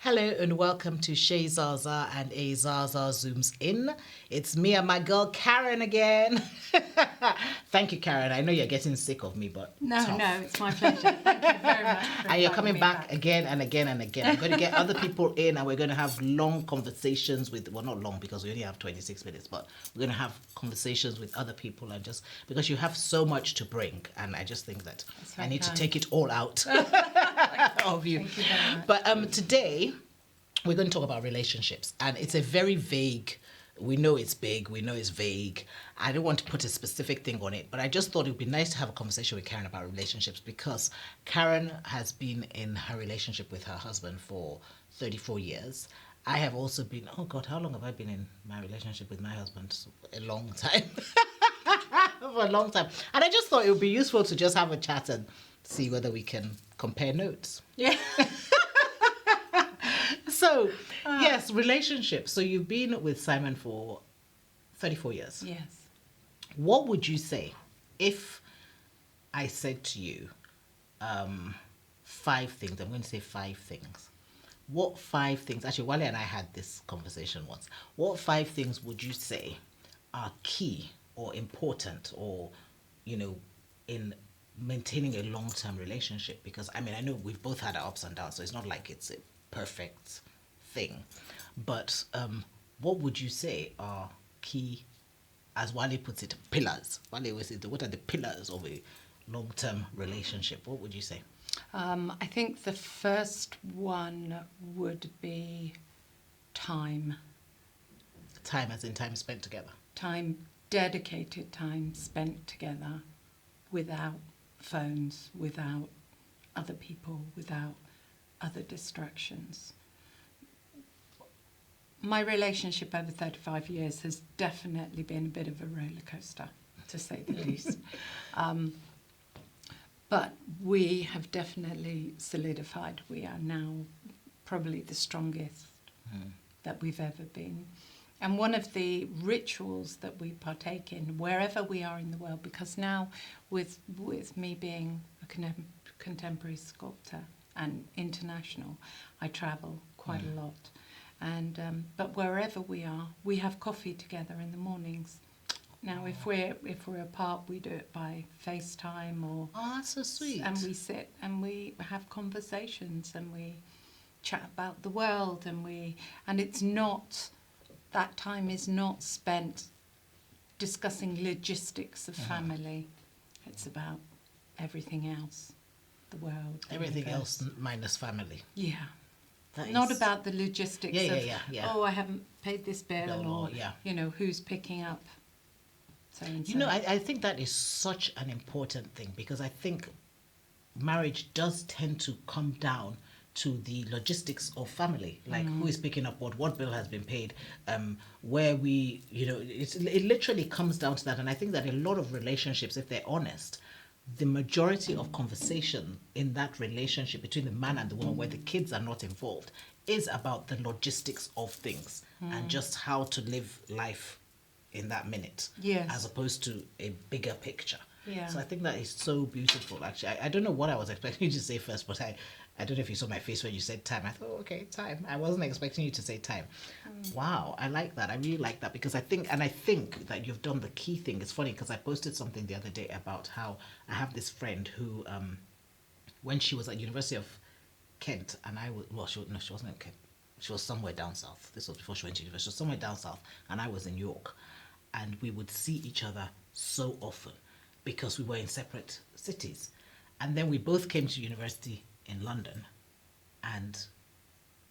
Hello and welcome to Shay Zasaa and a Zasaa Zooms In. It's me and my girl Karin again. Thank you, Karin. I know you're getting sick of me, but No, tough. no, it's my pleasure. Thank you very much. And you're coming back again and again and again. I'm going to get other people in and we're going to have long conversations with, well, not long because we only have 26 minutes, but we're going to have conversations with other people and just because you have so much to bring. And I just think that I need to take it all out of you. Thank you very much. But today, we're going to talk about relationships, and it's a very vague. We know it's big. We know it's vague. I don't want to put a specific thing on it, but I just thought it would be nice to have a conversation with Karin about relationships because Karin has been in her relationship with her husband for 34 years. I have also been. Oh God, how long have I been in my relationship with my husband? A long time. For a long time, and I just thought it would be useful to just have a chat and see whether we can compare notes. Yeah. So, yes, relationships. So you've been with Simon for 34 years. Yes. What would you say if I said to you 5 things? I'm going to say 5 things. What 5 things? Actually, Wale and I had this conversation once. What 5 things would you say are key or important or, in maintaining a long-term relationship? Because, I know we've both had our ups and downs, so it's not like it's a perfect thing, but what would you say are key, as Wale puts it, pillars? Wale always says, what are the pillars of a long-term relationship? What would you say? I think the first one would be time. Time, as in time spent together. Time, dedicated time spent together without phones, without other people, without other distractions. My relationship over 35 years has definitely been a bit of a roller coaster, to say the least. But we have definitely solidified. We are now probably the strongest that we've ever been. And one of the rituals that we partake in, wherever we are in the world, because now with me being a contemporary sculptor and international, I travel quite a lot. And but wherever we are, we have coffee together in the mornings. Now, if we're apart, we do it by FaceTime or. Oh, that's so sweet. And we sit and we have conversations and we chat about the world and it's not, that time is not spent discussing logistics of family. It's about everything else, the world. Everything else minus family. Yeah. That Not is- about the logistics Yeah. oh, I haven't paid this bill Bill or, yeah. Who's picking up so and so. I think that is such an important thing because I think marriage does tend to come down to the logistics of family, like who is picking up what bill has been paid, where we, it literally comes down to that. And I think that a lot of relationships, if they're honest, the majority of conversation in that relationship between the man and the woman where the kids are not involved is about the logistics of things and just how to live life in that minute, Yes. as opposed to a bigger picture. Yeah. So I think that is so beautiful, actually. I don't know what I was expecting you to say first, but I don't know if you saw my face when you said time. I thought, okay, time. I wasn't expecting you to say time. Wow, I like that. I really like that because I think that you've done the key thing. It's funny because I posted something the other day about how I have this friend who, when she was at University of Kent, and she wasn't in Kent. She was somewhere down south. This was before she went to university. She was somewhere down south, and I was in York. And we would see each other so often because we were in separate cities. And then we both came to university in London. And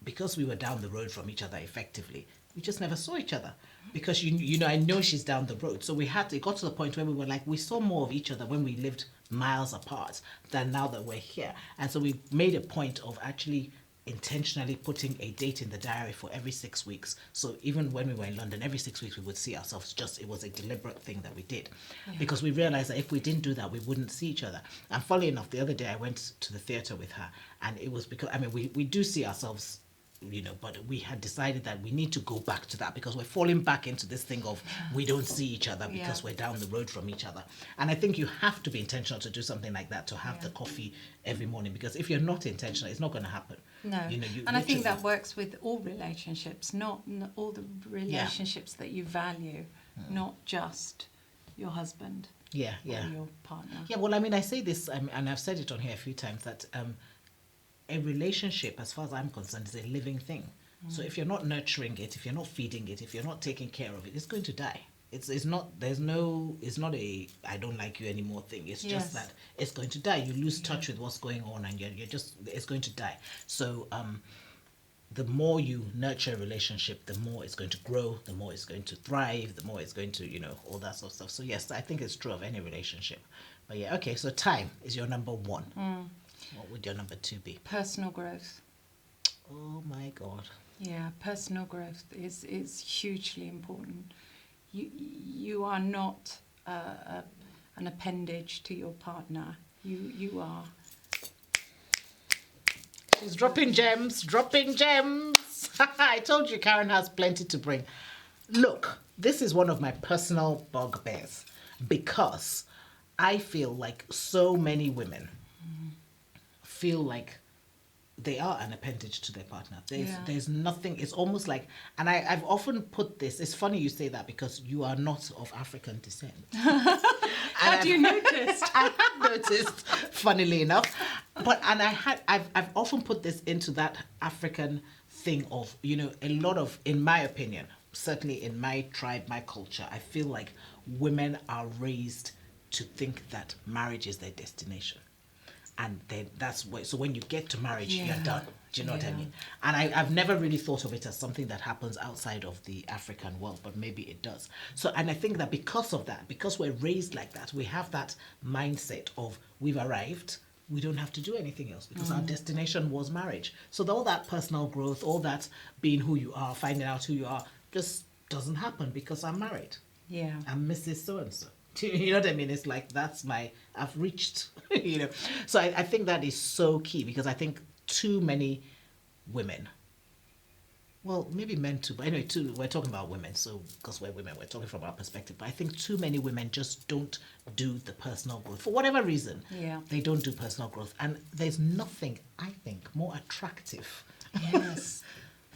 because we were down the road from each other effectively, we just never saw each other. Because, I know she's down the road. So it got to the point where we were like, we saw more of each other when we lived miles apart than now that we're here. And so we made a point of actually intentionally putting a date in the diary for every 6 weeks. So even when we were in London, every 6 weeks we would see ourselves. It was a deliberate thing that we did. Because we realized that if we didn't do that, we wouldn't see each other. And funnily enough, the other day I went to the theatre with her, and it was because, we do see ourselves, but we had decided that we need to go back to that because we're falling back into this thing of we don't see each other because we're down the road from each other. And I think you have to be intentional to do something like that, to have the coffee every morning, because if you're not intentional, it's not going to happen. No. You know, And I think that works with all relationships, not all the relationships that you value, not just your husband or your partner. Yeah, well, I mean, I say this, and I've said it on here a few times, that a relationship, as far as I'm concerned, is a living thing. So if you're not nurturing it, if you're not feeding it, if you're not taking care of it, it's going to die. It's not a I don't like you anymore thing. It's just that it's going to die. You lose touch with what's going on, and you're just, it's going to die. So the more you nurture a relationship, the more it's going to grow, the more it's going to thrive, the more it's going to, all that sort of stuff. So yes, I think it's true of any relationship. But yeah, okay, so time is your number one. What would your number two be? Personal growth. Oh my God. Yeah, personal growth is hugely important. You are not an appendage to your partner. You are. She's dropping gems, dropping gems. I told you Karen has plenty to bring. Look, this is one of my personal bugbears because I feel like so many women feel like they are an appendage to their partner. There's nothing, it's almost like, and I've often put this, it's funny you say that because you are not of African descent. Had you noticed? I have noticed, funnily enough. I've often put this into that African thing of, a lot of, in my opinion, certainly in my tribe, my culture, I feel like women are raised to think that marriage is their destination. And then so when you get to marriage, you're done. Do you know what I mean? And I've never really thought of it as something that happens outside of the African world, but maybe it does. So, and I think that because of that, because we're raised like that, we have that mindset of we've arrived, we don't have to do anything else because our destination was marriage. So all that personal growth, all that being who you are, finding out who you are, just doesn't happen because I'm married. Yeah. I'm Mrs. So-and-so. You know what I mean? It's like, I've reached, So I think that is so key because I think too many women, well, maybe men too, but anyway, we're talking about women. So because we're women, we're talking from our perspective. But I think too many women just don't do the personal growth. For whatever reason, they don't do personal growth. And there's nothing, I think, more attractive. Yes.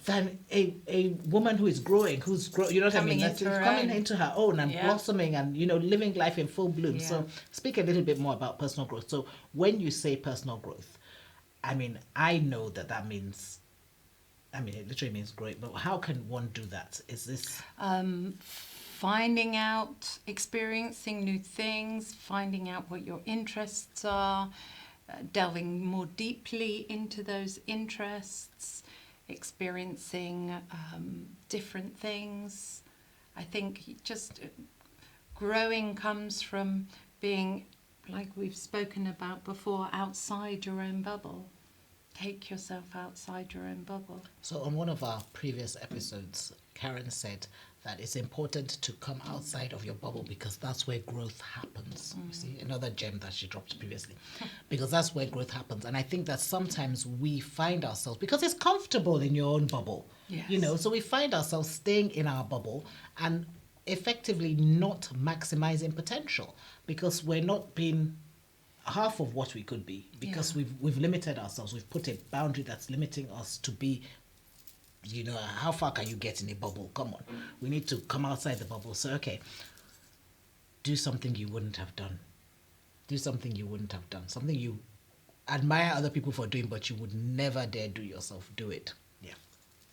Than a woman who is growing, you know what I mean? That's coming into her own and blossoming and, living life in full bloom. Yeah. So speak a little bit more about personal growth. So when you say personal growth, I mean, I know that means, it literally means growing, but how can one do that? Is this... finding out, experiencing new things, finding out what your interests are, delving more deeply into those interests, experiencing different things. I think just growing comes from being, like we've spoken about before, outside your own bubble. Take yourself outside your own bubble. So on one of our previous episodes, Karen said that it's important to come outside of your bubble because that's where growth happens. You see, another gem that she dropped previously, because that's where growth happens. And I think that sometimes we find ourselves, because it's comfortable in your own bubble, so we find ourselves staying in our bubble and effectively not maximizing potential because we're not being half of what we could be because we've limited ourselves. We've put a boundary that's limiting us to be, how far can you get in a bubble? Come on. We need to come outside the bubble. So, okay, do something you wouldn't have done. Do something you wouldn't have done. Something you admire other people for doing, but you would never dare do yourself. Do it. Yeah.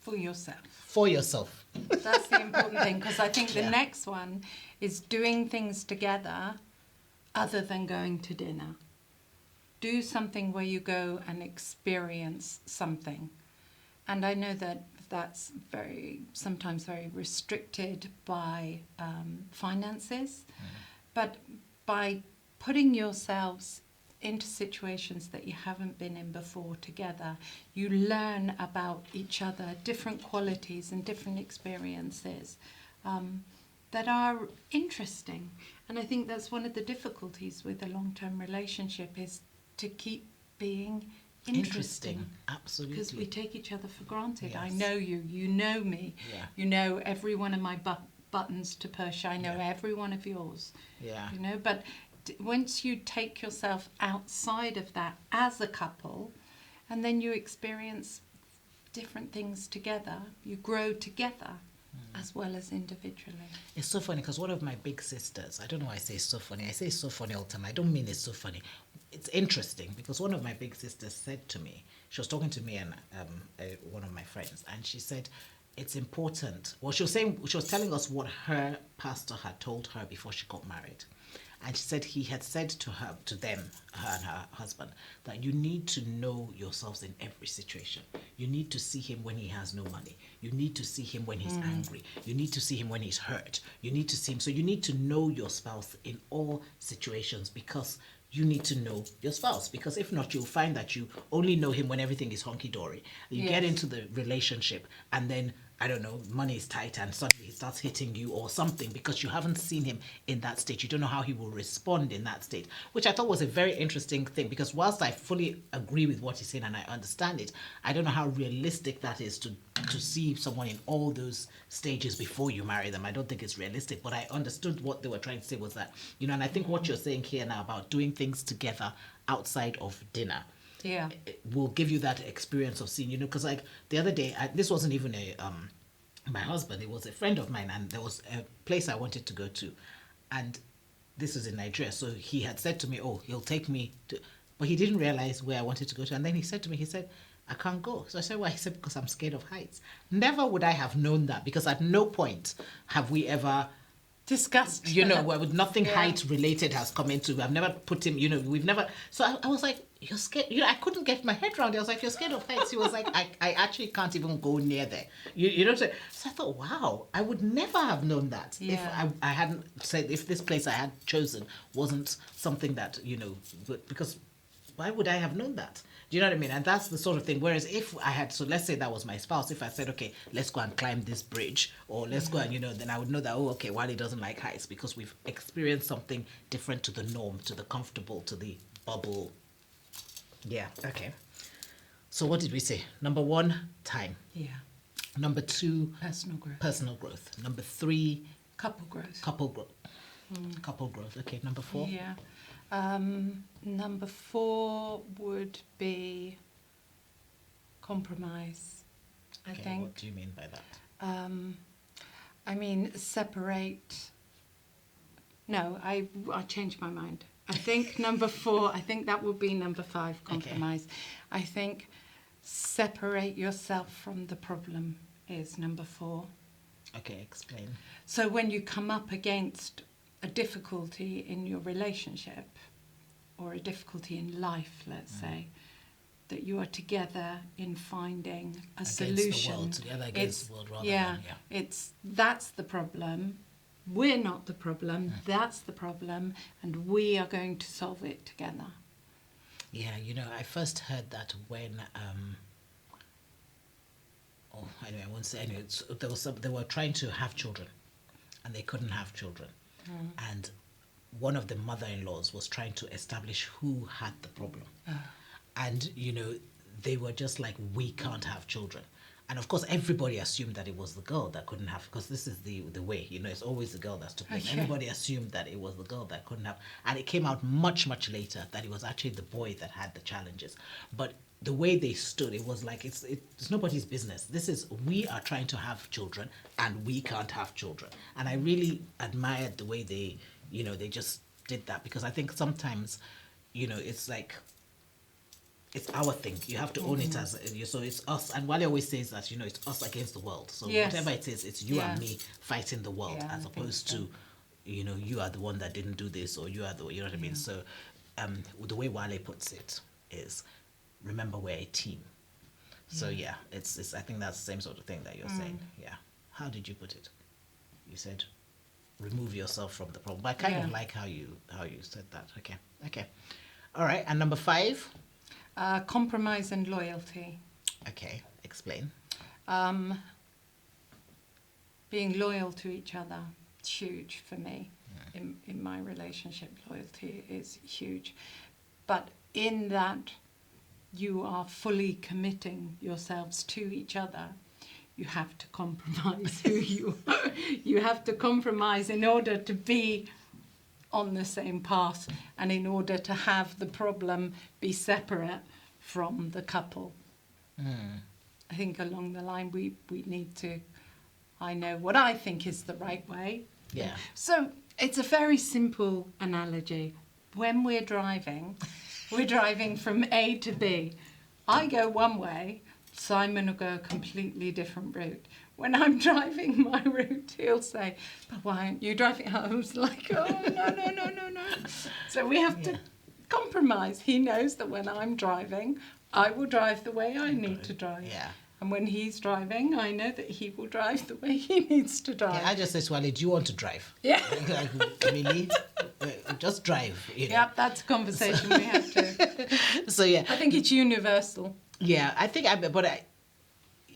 For yourself. For yourself. That's the important thing, because I think the next one is doing things together other than going to dinner. Do something where you go and experience something. And I know that that's sometimes very restricted by finances, but by putting yourselves into situations that you haven't been in before together, you learn about each other, different qualities and different experiences that are interesting. And I think that's one of the difficulties with a long-term relationship is to keep being interesting. Absolutely. Because we take each other for granted. Yes. I know you, you know me, you know every one of my buttons to push, I know every one of yours. Yeah. But once you take yourself outside of that as a couple And then you experience different things together. You grow together as well as individually. It's so funny because one of my big sisters, I don't know why I say it's so funny. I say it's so funny all the time. I don't mean it's so funny. It's interesting because one of my big sisters said to me, she was talking to me and one of my friends, and she said, it's important. Well, she was telling us what her pastor had told her before she got married. And she said he had said to them, her and her husband, that you need to know yourselves in every situation. You need to see him when he has no money. You need to see him when he's angry. You need to see him when he's hurt. You need to see him. So you need to know your spouse in all situations, because you need to know your spouse, because if not, you'll find that you only know him when everything is honky-dory. You get into the relationship and then, I don't know, money is tight and suddenly he starts hitting you or something because you haven't seen him in that state. You don't know how he will respond in that state, which I thought was a very interesting thing, because whilst I fully agree with what he's saying and I understand it, I don't know how realistic that is to see someone in all those stages before you marry them. I don't think it's realistic, but I understood what they were trying to say was that, and I think what you're saying here now about doing things together outside of dinner, it will give you that experience of seeing, because like the other day, this wasn't even my husband, it was a friend of mine, and there was a place I wanted to go to, and this was in Nigeria. So he had said to me, oh, he'll take me to, but he didn't realize where I wanted to go to. And then he said to me, I can't go. So I said, why? He said, because I'm scared of heights. Never would I have known that, because at no point have we ever discussed, where nothing height related has come into. I've never put him, we've never. So I was like, you're scared. I couldn't get my head around it. I was like, you're scared of heights. He was like, I actually can't even go near there. So I thought, wow, I would never have known that if I hadn't said, if this place I had chosen wasn't something that, because why would I have known that? Do you know what I mean? And that's the sort of thing. Whereas if I had, so let's say that was my spouse, if I said, okay, let's go and climb this bridge, or let's go and, then I would know that, oh, okay, Wally doesn't like heights, because we've experienced something different to the norm, to the comfortable, to the bubble. Yeah, okay. So what did we say? Number 1, time. Yeah. Number 2, personal growth. Personal growth. Number 3, couple growth. Couple growth. Couple growth. Okay, number 4. Yeah. Number 4 would be compromise, I think. What do you mean by that? I mean, separate. No, I changed my mind. I think number 4, I think that would be number 5, compromise. Okay. I think separate yourself from the problem is number 4. Okay, explain. So when you come up against a difficulty in your relationship or a difficulty in life, let's say, that you are together in finding a solution. The world, together against the world rather than, that's the problem. We're not the problem, that's the problem, and we are going to solve it together. Yeah, I first heard that when anyway, I won't say anyway. They were trying to have children, and they couldn't have children, and one of the mother-in-laws was trying to establish who had the problem, and they were just like, we can't have children. And of course, everybody assumed that it was the girl that couldn't have, because this is the way, it's always the girl that's to blame. Okay. Everybody assumed that it was the girl that couldn't have. And it came out much, much later that it was actually the boy that had the challenges. But the way they stood, it was like, it's nobody's business. We are trying to have children and we can't have children. And I really admired the way they just did that, because I think sometimes, it's like, it's our thing. You have to own it as so it's us. And Wale always says that it's us against the world. So whatever it is, it's you and me fighting the world, as opposed to you are the one that didn't do this, or you are the what I mean. So the way Wale puts it is, remember, we're a team. So it's I think that's the same sort of thing that you're saying. Yeah. How did you put it? You said remove yourself from the problem. But I kind of like how you said that. Okay. All right. And number 5. Compromise and loyalty. Okay, explain. Being loyal to each other is huge for me. In my relationship, loyalty is huge. But in that you are fully committing yourselves to each other, you have to compromise who you are. You have to compromise in order to be on the same path, and in order to have the problem be separate from the couple. I think along the line we need to, I know what I think is the right way. Yeah. So it's a very simple analogy. When we're driving from A to B. I go one way, Simon will go a completely different route. When I'm driving my route, he'll say, but why aren't you driving? I was like, oh, no. So we have to compromise. He knows that when I'm driving, I will drive the way I need to drive. Yeah. And when he's driving, I know that he will drive the way he needs to drive. Yeah, I just said to Ali, do you want to drive? Yeah. Like, really? Just drive. You know? Yeah, that's a conversation we have to. So, yeah. I think it's universal. Yeah,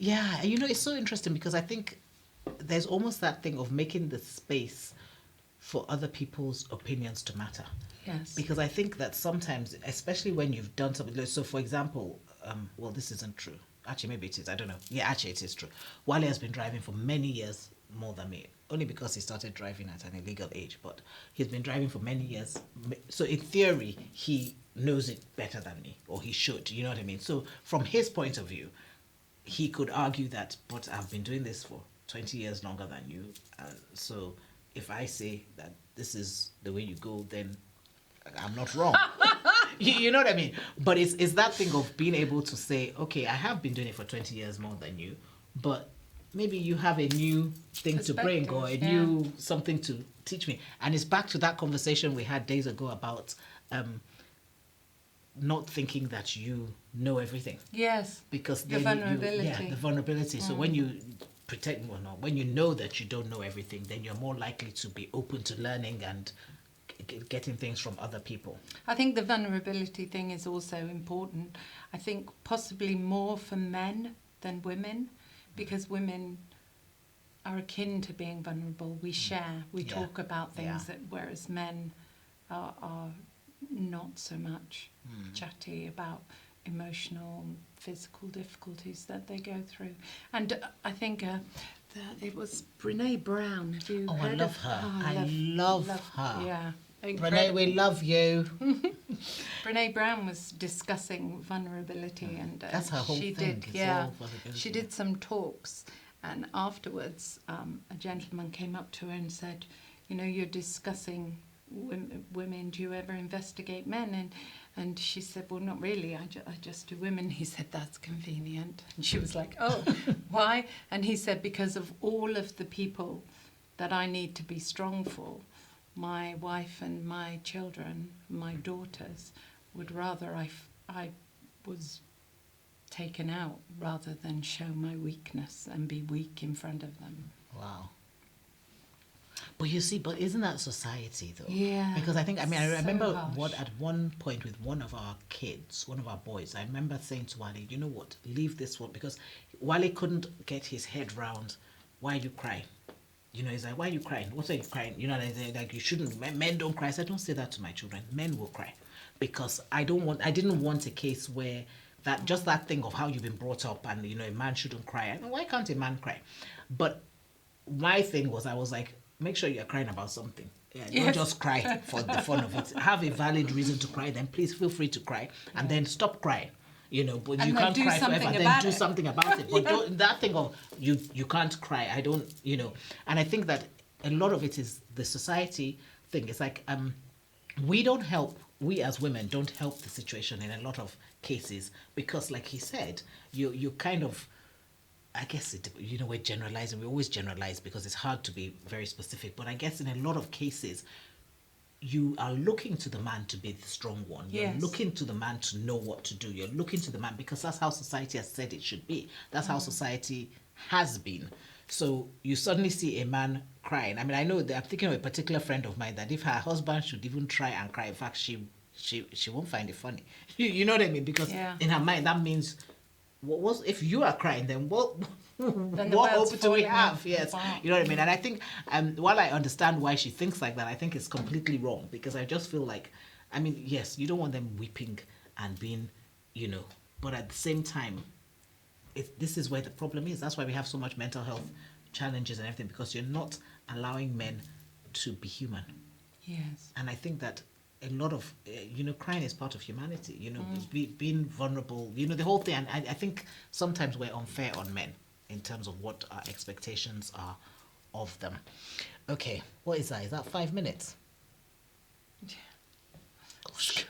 yeah, you know, it's so interesting because I think there's almost that thing of making the space for other people's opinions to matter. Yes. Because I think that sometimes, especially when you've done something, so for example, well, this isn't true. Actually, maybe it is. I don't know. Yeah, actually, it is true. Wale has been driving for many years more than me, only because he started driving at an illegal age. But he's been driving for many years. So in theory, he knows it better than me, or he should. You know what I mean? So from his point of view, he could argue that, but I've been doing this for 20 years longer than you. So if I say that this is the way you go, then I'm not wrong. You know what I mean? But it's that thing of being able to say, okay, I have been doing it for 20 years more than you, but maybe you have a new thing to bring or a new something to teach me. And it's back to that conversation we had days ago about not thinking that you know everything. Yes. Because the vulnerability. The vulnerability. So when you pretend, well, no, when you know that you don't know everything, then you're more likely to be open to learning and getting things from other people. I think the vulnerability thing is also important. I think possibly more for men than women, because women are akin to being vulnerable. We share, we talk about things that, whereas men are not so much chatty about emotional, physical difficulties that they go through. And I think it was Brene Brown. Have you heard I love of her. Oh, I love her. Yeah. Brene, we love you. Brene Brown was discussing vulnerability, and that's her whole she thing. did, she did some talks, and afterwards, a gentleman came up to her and said, "You know, you're discussing women. Do you ever investigate men?" And she said, "Well, not really. I just do women." He said, "That's convenient." And she was like, "Oh, why?" And he said, "Because of all of the people that I need to be strong for, my wife and my children, my daughters, would rather I was taken out rather than show my weakness and be weak in front of them." Wow. But you see, isn't that society though? Yeah. Because I remember harsh. at one point with one of our kids, one of our boys, I remember saying to Wale, you know what, leave this one, because Wale couldn't get his head round, why are you crying? You know, he's like, why are you crying? What are you crying? You know, like you shouldn't, men don't cry. I said, don't say that to my children. Men will cry. Because I didn't want a case where that thing of how you've been brought up and, you know, a man shouldn't cry. And why can't a man cry? But my thing was, I was like, make sure you're crying about something. Yeah, don't just cry for the fun of it. Have a valid reason to cry, then please feel free to cry. And then stop crying. You know, but you can't cry forever, then do something about it. But don't, that thing of you can't cry, I don't, you know. And I think that a lot of it is the society thing. It's like we as women don't help the situation in a lot of cases, because like he said, you kind of, I guess we're generalizing. We always generalize because it's hard to be very specific. But I guess in a lot of cases, you are looking to the man to be the strong one. You're looking to the man to know what to do. You're looking to the man because that's how society has said it should be. That's how society has been. So you suddenly see a man crying. I mean, I know that I'm thinking of a particular friend of mine that if her husband should even try and cry, in fact, she won't find it funny. You know what I mean? Because in her mind, that means, if you are crying, then what hope do we have? Yes, you know what I mean. And I think, while I understand why she thinks like that, I think it's completely wrong, because I just feel like, I mean, yes, you don't want them weeping and being, you know, but at the same time, this is where the problem is. That's why we have so much mental health challenges and everything, because you're not allowing men to be human. Yes. And I think that a lot of, crying is part of humanity, being vulnerable, the whole thing. And I think sometimes we're unfair on men in terms of what our expectations are of them. Okay, what is that? Is that 5 minutes? Gosh,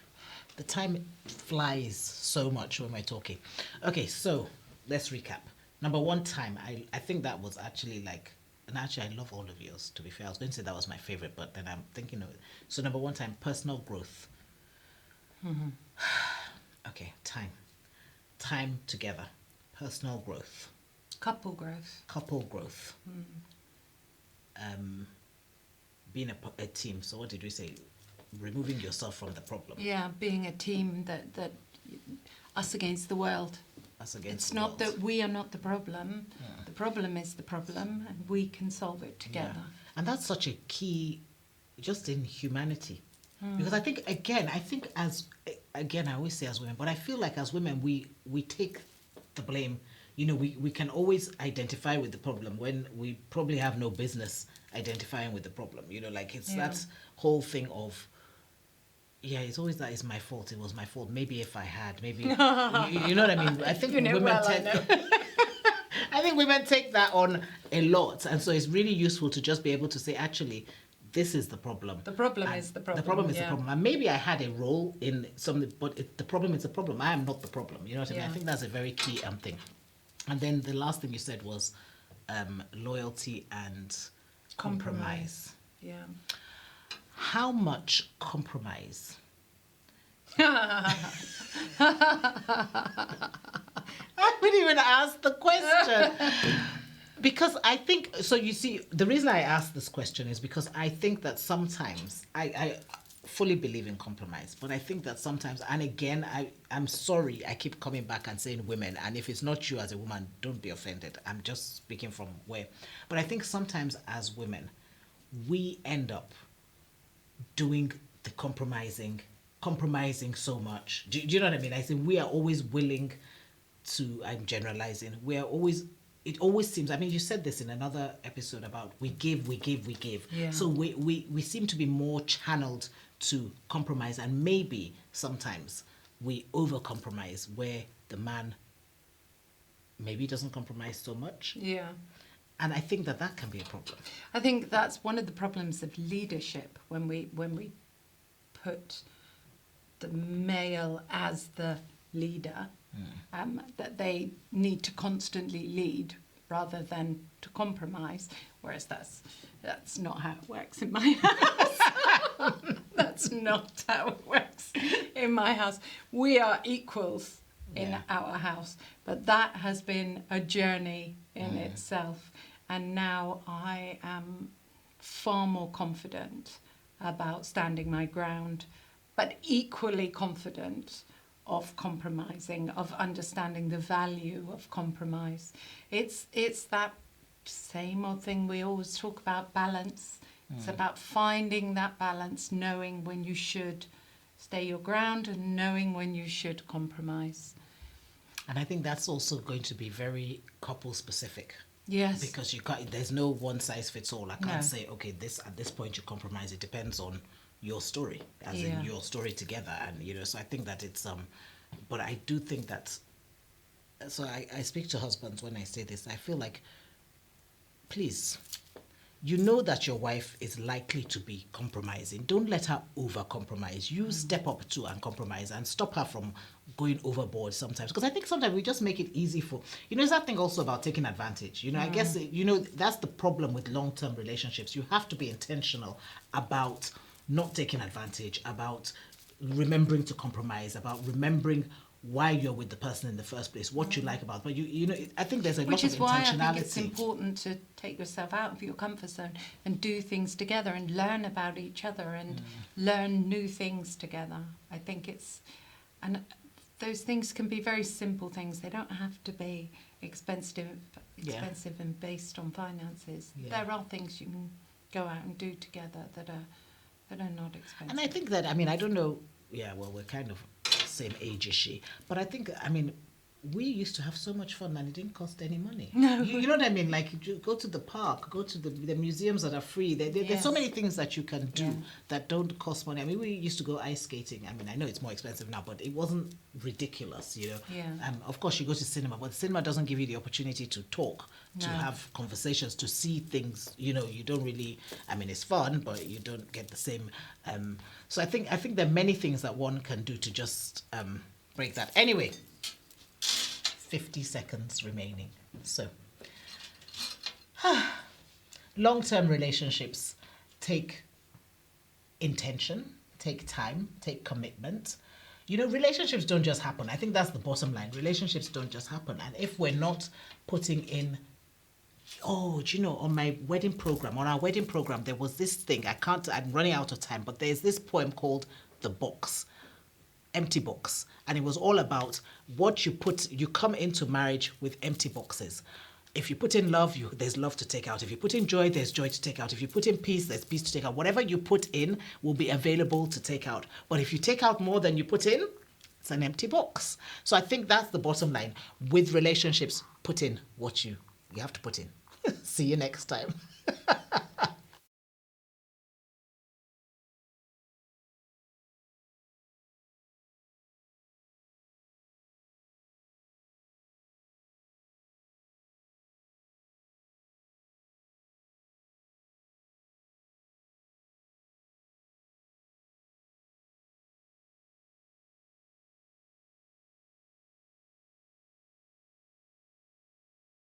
the time flies so much when we're talking. Okay, so let's recap. Number one, time. I think that was actually like, and actually I love all of yours, to be fair. I was going to say that was my favorite, but then I'm thinking of it. So number one, time, personal growth. Okay, time. Time together. Personal growth. Couple growth. Couple growth. Being a team. So what did we say? Removing yourself from the problem. Yeah, being a team that us against the world. Us against It's the not world. that we are not the problem. The problem is the problem, and we can solve it together. Yeah. And that's such a key, just in humanity. Because I think, again, I always say as women, but I feel like as women, we take the blame. We can always identify with the problem when we probably have no business identifying with the problem. It's that whole thing of, yeah, it's always that it's my fault. It was my fault. Maybe if I had, maybe, you know what I mean? I think I think women take that on a lot. And so it's really useful to just be able to say, actually, this is the problem. The problem is the problem. The problem is the problem. And maybe I had a role in something, but the problem is the problem. I am not the problem. You know what I mean? I think that's a very key thing. And then the last thing you said was loyalty and compromise. Yeah. How much compromise? I wouldn't even ask the question. Because I think, so you see, the reason I ask this question is because I think that sometimes, I fully believe in compromise, but I think that sometimes, and again, I'm sorry, I keep coming back and saying women, and if it's not you as a woman, don't be offended. I'm just speaking from where. But I think sometimes as women, we end up doing the compromising so much. Do you know what I mean? I say we are always willing to, I'm generalizing, it always seems, I mean, you said this in another episode about we give. Yeah. So we seem to be more channeled to compromise, and maybe sometimes we over-compromise where the man maybe doesn't compromise so much. Yeah. And I think that can be a problem. I think that's one of the problems of leadership when we put the male as the leader, that they need to constantly lead rather than to compromise, whereas that's not how it works in my house. That's not how it works in my house. We are equals in our house, but that has been a journey in itself. And now I am far more confident about standing my ground, but equally confident of compromising, of understanding the value of compromise. It's that same old thing we always talk about, balance. It's about finding that balance, knowing when you should stay your ground and knowing when you should compromise. And I think that's also going to be very couple specific. Yes. Because there's no one size fits all. I can't No. say, okay, at this point you compromise. It depends on your story, as in your story together. And, so I think that it's, but I do think that, so I speak to husbands when I say this. I feel like, please, you know that your wife is likely to be compromising. Don't let her over-compromise. You step up too and compromise and stop her from going overboard sometimes. Because I think sometimes we just make it easy for, there's that thing also about taking advantage. I guess, that's the problem with long-term relationships. You have to be intentional about not taking advantage, about remembering to compromise, about remembering why you're with the person in the first place, what you like about it. But I think there's a lot of intentionality. Which is why I think it's important to take yourself out of your comfort zone and do things together and learn about each other and learn new things together. I think and those things can be very simple things. They don't have to be expensive and based on finances. Yeah. There are things you can go out and do together that are not expensive. And I think that, I don't know, we're kind of same age as she, but I think, we used to have so much fun and it didn't cost any money. No. You know what I mean? Like, you go to the park, go to the museums that are free. There's so Yes. many things that you can do Yeah. that don't cost money. I mean, we used to go ice skating. I mean, I know it's more expensive now, but it wasn't ridiculous, you know. Yeah. Of course, you go to cinema, but cinema doesn't give you the opportunity to talk, to No. have conversations, to see things. You know, you don't really. I mean, it's fun, but you don't get the same. So I think there are many things that one can do to just break that. Anyway, 50 seconds remaining. So, long-term relationships take intention, take time, take commitment. You know, relationships don't just happen. I think that's the bottom line. Relationships don't just happen. And if we're not putting in, oh, do you know, on our wedding program, there was this thing. I'm running out of time, but there's this poem called The Box. Empty box, and it was all about what you come into marriage with empty boxes. If you put in love, there's love to take out. If you put in joy, there's joy to take out. If you put in peace, there's peace to take out. Whatever you put in will be available to take out. But if you take out more than you put in, it's an empty box. So I think that's the bottom line. With relationships, put in what you have to put in. See you next time.